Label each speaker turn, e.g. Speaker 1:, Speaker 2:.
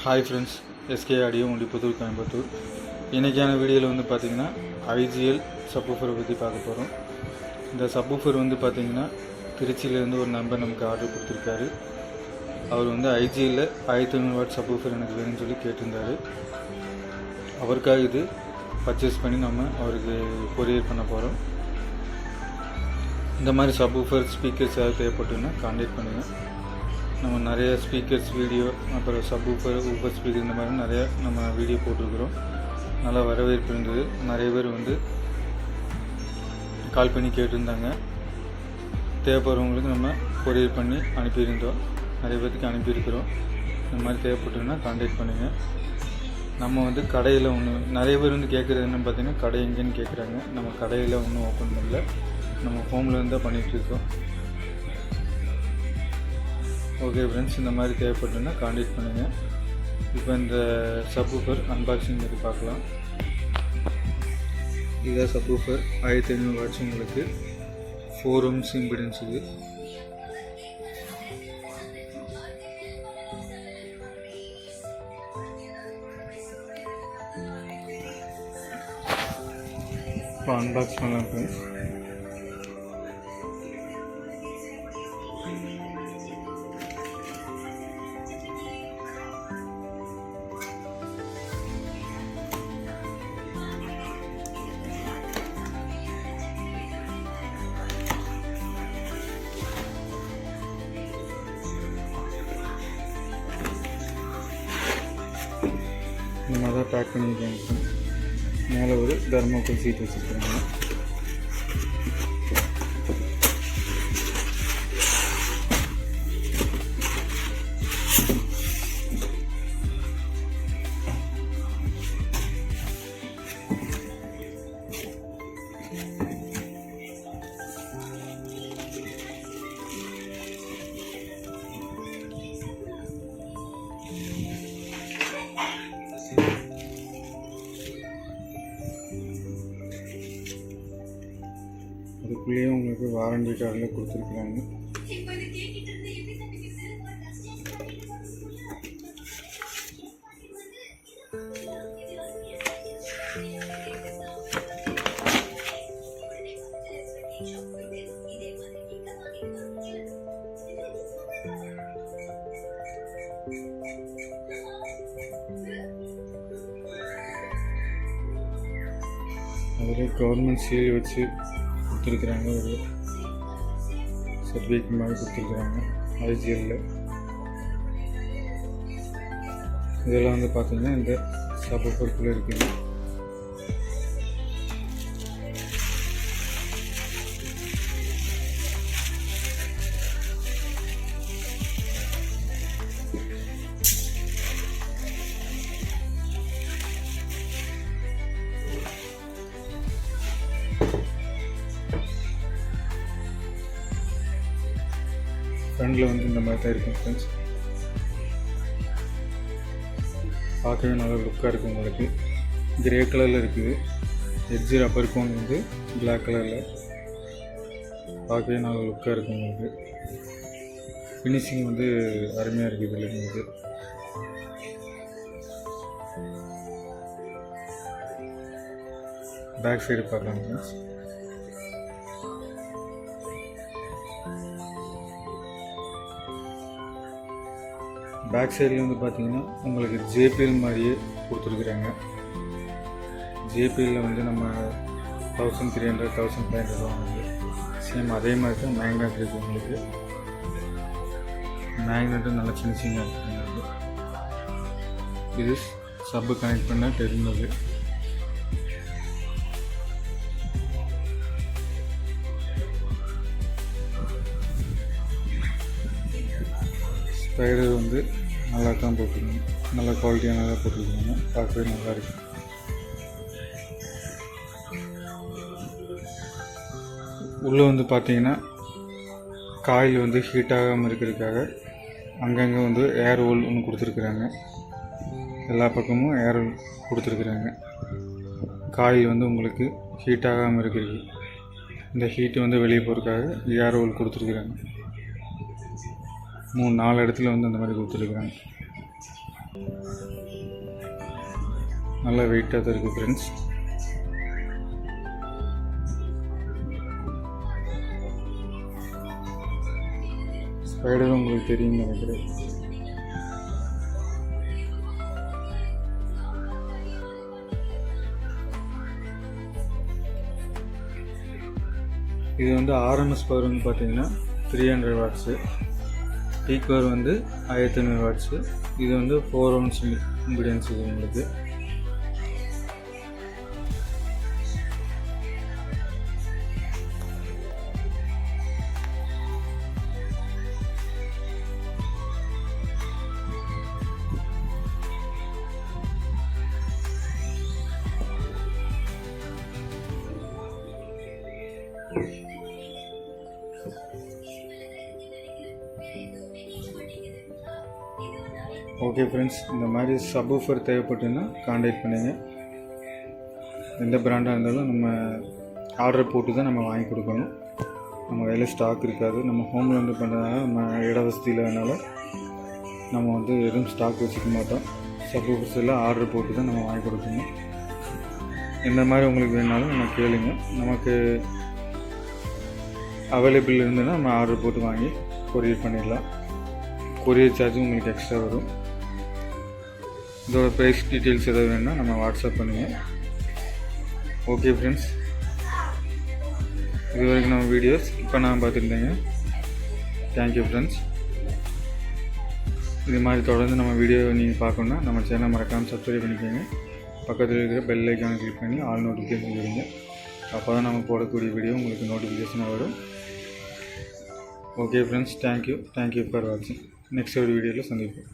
Speaker 1: Hi friends, SK audio Pudur Coimbatore. இன்றைக்கான வீடியோவில் வந்து பார்த்திங்கன்னா ஐஜிஎல் சப்வூஃபரை பற்றி பார்க்க போகிறோம். இந்த சப்வூஃபர் வந்து பார்த்திங்கன்னா திருச்சியிலேருந்து ஒரு நம்பர் நமக்கு ஆர்டர் கொடுத்துருக்காரு. அவர் வந்து ஐஜிஎல்ல 1500 வாட் சப்வூஃபர் எனக்கு வேணும்னு சொல்லி கேட்டிருந்தார். அவருக்காக இது பர்ச்சேஸ் பண்ணி நம்ம அவருக்கு கொரியர் பண்ண போகிறோம். இந்த மாதிரி சப்வூஃபர் ஸ்பீக்கர்ஸ் ஏதாவது தேவைப்பட்டுன்னா கான்டாக்ட் பண்ணுங்கள். நம்ம நிறைய ஸ்பீக்கர்ஸ் வீடியோ, அப்புறம் சப்வூஃபர், ஊஃபர் ஸ்பீக்கர், இந்த மாதிரி நிறையா நம்ம வீடியோ போட்டிருக்கிறோம். நல்லா வரவேற்பு இருந்தது. நிறைய பேர் வந்து கால் பண்ணி கேட்டிருந்தாங்க. தேவைப்படுறவங்களுக்கு நம்ம கொரியர் பண்ணி அனுப்பியிருந்தோம். நிறைய பேருக்கு அனுப்பியிருக்கிறோம். இந்த மாதிரி தேவைப்பட்டுன்னா கான்டாக்ட் பண்ணுங்கள். நம்ம வந்து கடையில் நிறைய பேர் வந்து கேட்குறது என்னன்னு பார்த்தீங்கன்னா, கடை எங்கேன்னு கேட்குறாங்க. நம்ம கடையில் ஒன்றும் ஓப்பன் பண்ணல, நம்ம ஹோமில் இருந்து தான் பண்ணிகிட்ருக்கோம். ஓகே ஃப்ரெண்ட்ஸ், இந்த மாதிரி தேவைப்பட்டுன்னா கான்டாக்ட் பண்ணுங்கள். இப்போ இந்த சப்வூஃபர் அன்பாக்சிங் பண்ணி பார்க்கலாம். இதுதான் சப்வூஃபர் 1500 வாட்ஸ், உங்களுக்கு 4 ohms இம்பிடன்ஸ். இது இப்போ அன்பாக்ஸ் பண்ணலாம் ஃப்ரெண்ட்ஸ். இந்த மாதிரி தான் பேக் பண்ணியிருக்காங்க. மேலே ஒரு தர்மோக்கோல் சீட் வச்சுருக்காங்க. அதுக்குள்ளேயே உங்களுக்கு வாரண்டி கார்டில் கொடுத்துருக்குறாங்க. அதில் கவர்மெண்ட் சீல் வச்சு கொடுத்துருக்குறாங்க. ஒரு சர்டிஃபிகேட் மாதிரி கொடுத்துருக்குறாங்க ஐஜிஎல்ல. இதெல்லாம் வந்து பார்த்திங்கன்னா இந்த சப்வூஃபருக்குள்ளே இருக்குது. ஃப்ரண்டில் வந்து இந்த மாதிரி தான் இருக்கும் ஃப்ரெண்ட்ஸ். பார்க்கவே நல்லா லுக்காக இருக்குது. உங்களுக்கு கிரே கலரில் இருக்குது. எட்ஜு ரப்பர் கோன் வந்து பிளாக் கலரில் பார்க்கவே நல்லா லுக்காக இருக்குது. உங்களுக்கு ஃபினிஷிங் வந்து அருமையாக இருக்குது. இதில் உங்களுக்கு பேக் சைடு பார்க்கலாம் ஃப்ரெண்ட்ஸ். பேக் சைடில் வந்து பார்த்திங்கன்னா உங்களுக்கு ஜேபிஎல் மாதிரியே கொடுத்துருக்குறாங்க. ஜேபிஎல்லில் வந்து நம்ம 1300 1500 வாங்குது. சேம் அதே மாதிரி தான் மேக்னெட் இருக்குது. உங்களுக்கு மேக்னெட்டும் நல்லா ஃபினிஷிங்காக இருக்குது. இது சப்பு கனெக்ட் பண்ண டெர்மினல். ஸ்பைடர் வந்து நல்லா தான் போட்டுருக்காங்க. நல்ல குவாலிட்டியாக நல்லா போட்டுருக்காங்க. பார்க்கவே நல்லா இருக்கு. உள்ளே வந்து பார்த்தீங்கன்னா காயில் வந்து ஹீட் ஆகாமல் இருக்கிறதுக்காக அங்கங்கே வந்து ஏர் ஹோல் ஒன்று கொடுத்துருக்குறாங்க. எல்லா பக்கமும் ஏர் ஹோல் கொடுத்துருக்குறாங்க. காயில் வந்து உங்களுக்கு ஹீட் ஆகாமல் இருக்கிறது. இந்த ஹீட்டு வந்து வெளியே போகிறதுக்காக ஏர் ஹோல் கொடுத்துருக்குறாங்க. 3-4 இடத்துல வந்து அந்த மாதிரி கொடுத்துருக்குறாங்க. நல்லா வெயிட்டாக தான் இருக்குது ஃப்ரெண்ட்ஸ். ஸ்பைடர் உங்களுக்கு தெரியும்னு நினைக்கிறேன். இது வந்து ஆர்எம்எஸ் பவர் வந்து பார்த்தீங்கன்னா 300 வாட்ஸு, பீக் பவர் வந்து 1500 வாட்ஸு. இது வந்து 4 ohms இம்பிடன்ஸ் இது உங்களுக்கு. ஓகே ஃப்ரெண்ட்ஸ், இந்த மாதிரி சப்வூஃபர் தேவைப்பட்டுன்னா காண்டாக்ட் பண்ணுங்கள். எந்த பிராண்டாக இருந்தாலும் நம்ம ஆர்டர் போட்டு தான் நம்ம வாங்கி கொடுக்கணும். நம்ம கையில் ஸ்டாக் இருக்காது. நம்ம ஹோமில் வந்து பண்ணுறதுனால நம்ம இட வசதி இல்லைனால நம்ம வந்து எதுவும் ஸ்டாக் வச்சுக்க மாட்டோம். சப்வூஃபர்ஸ் எல்லாம் ஆர்டர் போட்டு தான் நம்ம வாங்கி கொடுக்கணும். எந்த மாதிரி உங்களுக்கு வேணாலும் நம்ம கேளுங்க. நமக்கு அவைலபிள் இருந்ததுன்னா நம்ம ஆர்டர் போட்டு வாங்கி கொரியர் பண்ணிடலாம். கொரியர் சார்ஜும் உங்களுக்கு எக்ஸ்ட்ரா வரும். இதோட ப்ரைஸ் டீட்டெயில்ஸ் எதாவது வேணுன்னா நம்ம வாட்ஸ்அப் பண்ணுங்கள். ஓகே ஃப்ரெண்ட்ஸ், இது வரைக்கும் நம்ம வீடியோஸ் இப்போ நான் பார்த்துருந்தேங்க. Thank you friends. இது மாதிரி தொடர்ந்து நம்ம வீடியோ நீங்கள் பார்க்கணுன்னா நம்ம சேனல் மறக்காமல் சப்ஸ்கிரைப் பண்ணிக்கோங்க. பக்கத்தில் இருக்கிற பெல் ஐக்கானை கிளிக் பண்ணி ஆல் நோட்டிஃபிகேஷன் கொடுங்க. அப்போ தான் நம்ம போடக்கூடிய வீடியோ உங்களுக்கு நோட்டிஃபிகேஷனாக வரும். ஓகே ஃப்ரெண்ட்ஸ், தேங்க்யூ ஃபார் வாட்சிங். நெக்ஸ்ட் ஒரு வீடியோவில் சந்திப்போம்.